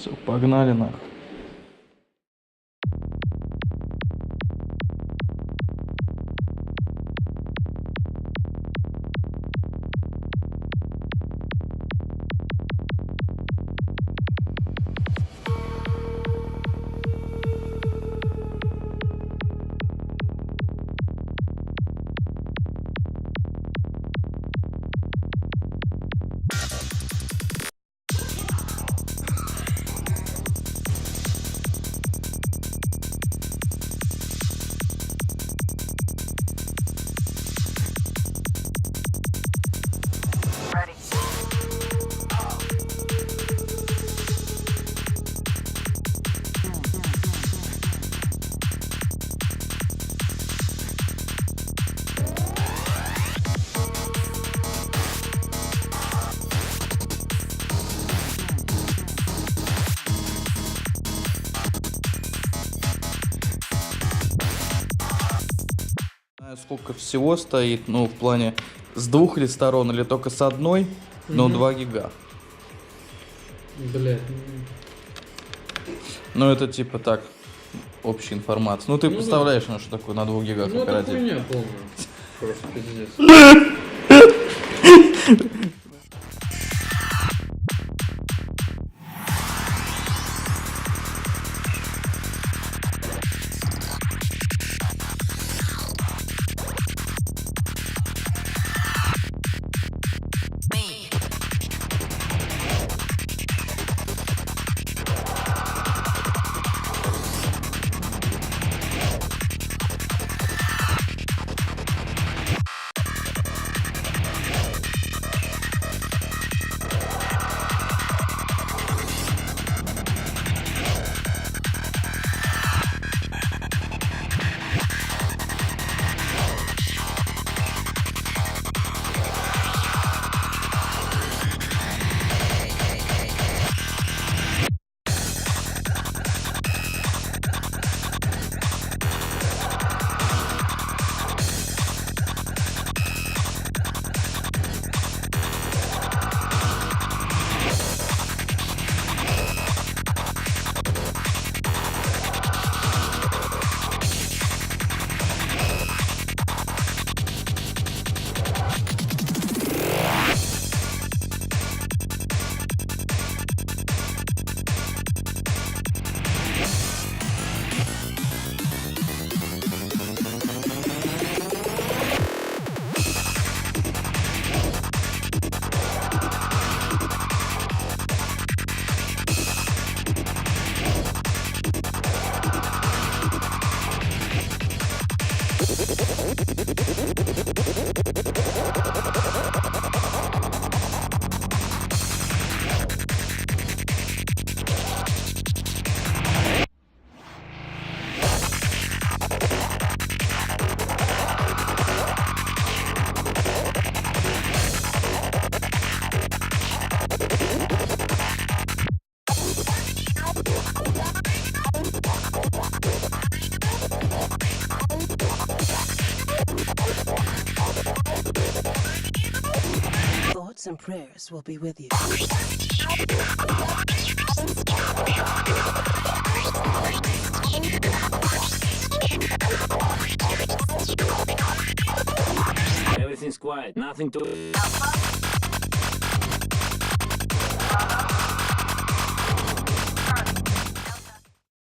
Все, погнали нахуй. Сколько всего стоит, ну, в плане с двух ли сторон, или только с одной, но 2 гига. Блядь. Ну, это типа так, общая информация. Ну, ты представляешь, ну, что такое на 2 гигах Ну, это оперативно. хуйня полная. Просто пиздец. Thoughts and prayers will be with you. Everything's quiet, nothing to...